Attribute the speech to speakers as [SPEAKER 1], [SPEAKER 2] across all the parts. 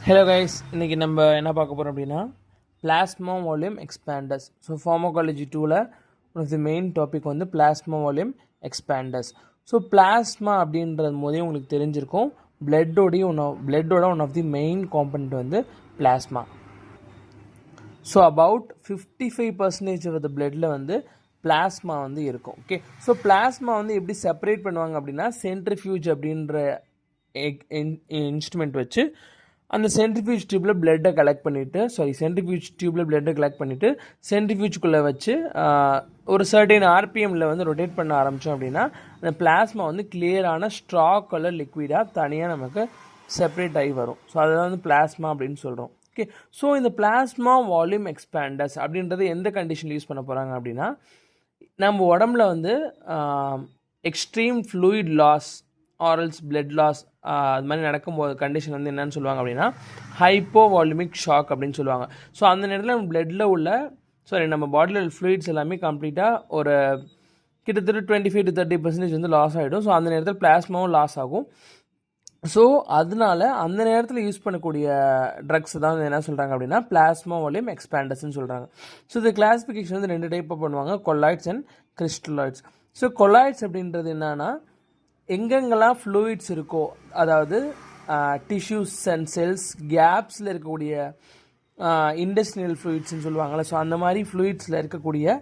[SPEAKER 1] Hello guys, இன்றைக்கி நம்ம என்ன பார்க்க போகிறோம் அப்படின்னா plasma volume expanders. So pharmacology 2ல் one of the main topic வந்து plasma volume expanders. So plasma அப்படின்றது போதே உங்களுக்கு தெரிஞ்சிருக்கும், பிளட்டோட one of the main component வந்து plasma. So about 55% of the பிளட்டில் வந்து பிளாஸ்மா வந்து இருக்கும். ஓகே, ஸோ பிளாஸ்மா வந்து எப்படி செப்பரேட் பண்ணுவாங்க அப்படின்னா சென்ட்ரிஃபியூஜ் அப்படின்ற இன்ஸ்ட்ருமெண்ட் வச்சு அந்த சென்ட்ரிஃபியூஜ் டியூப்பில் பிளட்டை கலெக்ட் பண்ணிவிட்டு சென்ட்ரிஃபியூஜ்குள்ளே வச்சு ஒரு சர்டைன் ஆர்பிஎம்மில் வந்து ரொட்டேட் பண்ண ஆரம்பித்தோம் அப்படின்னா அந்த பிளாஸ்மா வந்து கிளியரான ஸ்ட்ரா கலர் லிக்விடாக தனியாக நமக்கு செப்பரேட் ஆகி வரும். ஸோ அதை வந்து பிளாஸ்மா அப்படின்னு சொல்கிறோம். ஓகே, ஸோ இந்த பிளாஸ்மா வால்யூம் எக்ஸ்பேண்டர்ஸ் அப்படின்றது எந்த கண்டிஷனில் யூஸ் பண்ண போகிறாங்க அப்படின்னா, நம்ம உடம்புல வந்து extreme fluid loss or else blood loss அது மாதிரி நடக்கும்போது கண்டிஷன் வந்து என்னென்னு சொல்லுவாங்க அப்படின்னா ஹைப்போ வால்யூமிக் ஷாக் அப்படின்னு சொல்லுவாங்க. ஸோ அந்த நேரத்தில் நம்ம பாடியில் உள்ள ஃப்ளூயிட்ஸ் எல்லாமே கம்ப்ளீட்டாக ஒரு கிட்டத்தட்ட 25 to 30% வந்து லாஸ் ஆகிடும். ஸோ அந்த நேரத்தில் பிளாஸ்மாவும் லாஸ் ஆகும். ஸோ அதனால அந்த நேரத்தில் யூஸ் பண்ணக்கூடிய ட்ரக்ஸ் தான் என்ன சொல்கிறாங்க அப்படின்னா பிளாஸ்மா வால்யூம் எக்ஸ்பேண்டர்ஸ்ன்னு சொல்கிறாங்க. ஸோ இந்த கிளாஸிஃபிகேஷன் வந்து 2 டைப்பாக பண்ணுவாங்க, கொலாய்ட்ஸ் அண்ட் கிறிஸ்டலாய்ட்ஸ். ஸோ கொலாய்ட்ஸ் அப்படின்றது என்னன்னா, எங்கெங்கெல்லாம் ஃப்ளூயிட்ஸ் இருக்கோ, அதாவது டிஷ்யூஸ் அண்ட் செல்ஸ் கேப்ஸில் இருக்கக்கூடிய இண்டஸ்ட்ரியல் ஃப்ளூயிட்ஸ்ன்னு சொல்லுவாங்கள்ல, ஸோ அந்த மாதிரி ஃப்ளூயிட்ஸில் இருக்கக்கூடிய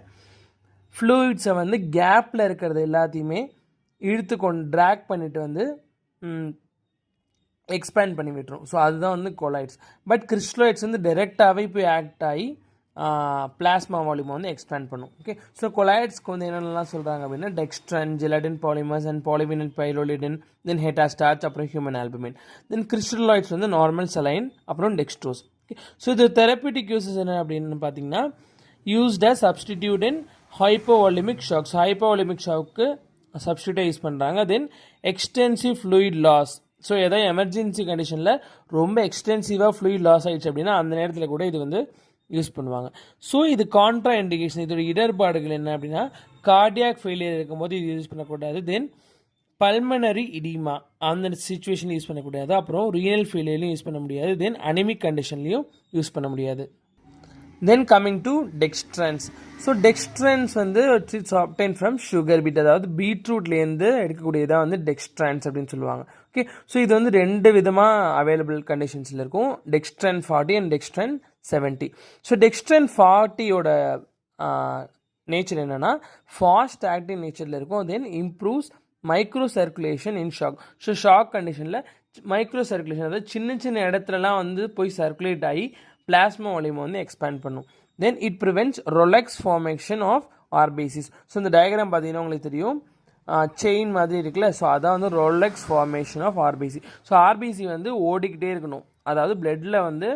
[SPEAKER 1] ஃப்ளூயிட்ஸை வந்து கேப்பில் இருக்கிறது எல்லாத்தையுமே ட்ராக் பண்ணிவிட்டு வந்து எக்ஸ்பேண்ட் பண்ணி விட்டுரும். ஸோ அதுதான் வந்து கொலாய்ட்ஸ். பட் கிறிஸ்டலாய்ட்ஸ் வந்து டைரெக்டாகவே போய் ஆக்ட் ஆகி பிளாஸ்மா வால்யூமை வந்து எக்ஸ்பேண்ட் பண்ணும். ஓகே, ஸோ கொலாய்ட்ஸ்க்கு வந்து என்னென்னலாம் சொல்கிறாங்க அப்படின்னா டெக்ஸ்ட்ரன், ஜெலட்டின் பாலிமர்ஸ் அண்ட் பாலிவினைல் பைரோலிடின், தென் ஹெட்டாஸ்டார்ச், அப்புறம் ஹியூமன் ஆல்புமின். தென் கிறிஸ்டலாய்ட்ஸ் வந்து நார்மல் சலைன், அப்புறம் டெக்ஸ்ட்ரோஸ். ஓகே, ஸோ இது தெரப்பிட்டிக் யூசஸ் என்ன அப்படின்னு பார்த்தீங்கன்னா யூஸ்ட் அஸ் சப்ஸ்டிடியூட் இன் ஹைப்போவால்யூமிக் ஷாக்ஸ். ஹைப்போவால்யூமிக் ஷாக்கு சப்ஸ்டியூட்டாக யூஸ் பண்ணுறாங்க. தென் எக்ஸ்டென்சிவ் ஃப்ளூயிட் லாஸ். ஸோ ஏதாவது எமர்ஜென்சி கண்டிஷனில் ரொம்ப எக்ஸ்டென்சிவாக ஃப்ளூயிட் லாஸ் ஆகிடுச்சு அப்படின்னா அந்த நேரத்தில் கூட இது வந்து யூஸ் பண்ணுவாங்க. ஸோ இது கான்ட்ரா இண்டிகேஷன். இதோட இடர்பாடுகள் என்ன அப்படின்னா கார்டியாக் ஃபெயிலியர் இருக்கும்போது இது யூஸ் பண்ணக்கூடாது. தென் பல்மனரி இடிமா அந்த சிச்சுவேஷன் யூஸ் பண்ணக்கூடாது. அப்புறம் ரீனல் ஃபெயிலியர்லையும் யூஸ் பண்ண முடியாது. தென் அனிமிக் கண்டிஷன்லையும் யூஸ் பண்ண முடியாது. Then coming to dextrans. So dextrans வந்து it's obtained from sugar beet, அதாவது பீட்ரூட்லேருந்து எடுக்கக்கூடியதாக வந்து டெக்ஸ்ட்ரன்ஸ் அப்படின்னு சொல்லுவாங்க. ஓகே, ஸோ இது வந்து 2 விதமாக அவைலபிள் கண்டிஷன்ஸில் இருக்கும், dextran 40 and dextran 70. So dextran 40யோட நேச்சர் என்னென்னா ஃபாஸ்ட் ஆக்டிவ் நேச்சரில் இருக்கும். Then improves micro circulation in shock. So shock கண்டிஷனில் மைக்ரோ சர்க்குலேஷன், அதாவது சின்ன இடத்துலலாம் வந்து போய் சர்க்குலேட் ஆகி பிளாஸ்மா வால்யூமை வந்து எக்ஸ்பேண்ட் பண்ணும். Then it prevents rouleaux formation of RBCs. So இந்த டயக்ராம் பார்த்தீங்கன்னா உங்களுக்கு தெரியும், செயின் மாதிரி இருக்குல்ல, ஸோ அதான் வந்து rouleaux formation of RBC. So RBC வந்து ஓடிக்கிட்டே இருக்கணும், அதாவது பிளட்டில் வந்து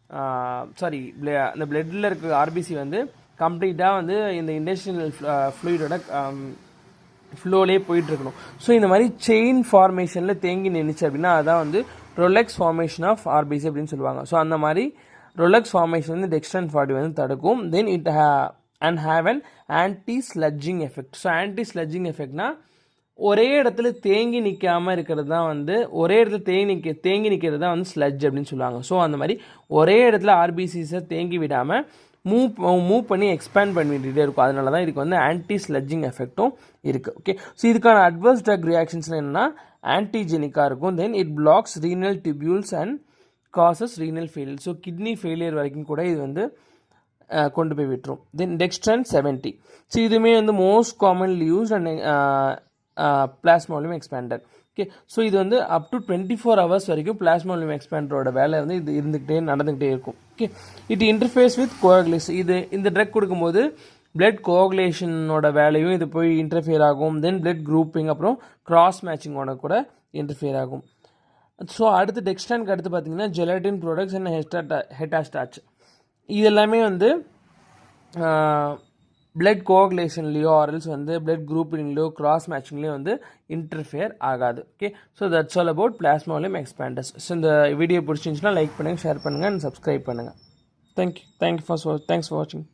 [SPEAKER 1] அந்த பிளட்டில் இருக்க ஆர்பிசி வந்து கம்ப்ளீட்டாக வந்து இந்த இண்டஸ்ட்ரியல் ஃப்ளூயிடோட ஃப்ளோலே போயிட்டுருக்கணும். ஸோ இந்த மாதிரி செயின் ஃபார்மேஷனில் தேங்கி நின்றுச்சு அப்படின்னா அதான் வந்து ரொலெக்ஸ் ஃபார்மேஷன் ஆஃப் ஆர்பிசி அப்படின்னு சொல்லுவாங்க. ஸோ அந்த மாதிரி ரொலெக்ஸ் ஃபார்மேஷன் வந்து டெக்ஸ்ட்ரன் 40 வந்து தடுக்கும். Then it have an anti sludging effect. So anti sludging எஃபெக்ட்னா ஒரே இடத்துல தேங்கி நிற்காமல் இருக்கிறது தான் வந்து தேங்கி நிற்கிறது தான் வந்து ஸ்லட்ஜ் அப்படின்னு சொல்லுவாங்க. ஸோ அந்த மாதிரி ஒரே இடத்துல ஆர்பிசிஸை தேங்கி விடாமல் மூவ் பண்ணி எக்ஸ்பேண்ட் பண்ணிகிட்டே இருக்கும். அதனால தான் இதுக்கு வந்து ஆன்டி ஸ்லட்ஜிங் எஃபெக்ட்டும் இருக்குது. ஓகே, ஸோ இதுக்கான அட்வர்ஸ் ட்ரக் ரியாக்ஷன்ஸ்லாம் என்னென்னா ஆன்டிஜெனிக்காக இருக்கும். Then it blocks renal tubules and causes renal failure. So kidney failure வரைக்கும் கூட இது வந்து கொண்டு போய் விட்டுரும். தென் டெக்ஸ்ட்ரன் 70. ஸோ இதுவுமே வந்து most commonly used and plasma volume expander. Okay, so இது வந்து அப் டு 24 hours வரைக்கும் பிளாஸ்மா வால்யூம் எக்ஸ்பேண்டரோட வேலை வந்து இது நடந்துகிட்டே இருக்கும். Okay, it interface with coagulation. இந்த ட்ரக் கொடுக்கும்போது பிளட் கோஆகுலேஷனோட வேலையும் இது போய் இன்டர்ஃபியர் ஆகும். தென் பிளட் குரூப்பிங், அப்புறம் கிராஸ் மேட்சிங்கோட கூட இன்டர்ஃபியர் ஆகும். ஸோ அடுத்து டெக்ஸ்ட்ரானுக்கு அடுத்து பார்த்தீங்கன்னா ஜெலட்டின் ப்ராடக்ட்ஸ் அண்ட் ஹெட்டாஸ்டார்ச். இது எல்லாமே வந்து பிளட் கோஆகுலேஷன்லேயோ ஆர்எல்ஸ் வந்து பிளட் குரூப்பிங்லேயோ கிராஸ் மேட்சிங்லேயோ வந்து இன்டர்ஃபியர் ஆகாது. Okay, so that's all about plasma volume expanders. So இந்த வீடியோ பிடிச்சிருந்துச்சுன்னா லைக் பண்ணுங்கள், ஷேர் பண்ணுங்கள் அண்ட் சப்ஸ்கிரைப் பண்ணுங்கள். தேங்க்ஸ் ஃபார் வாட்சிங்.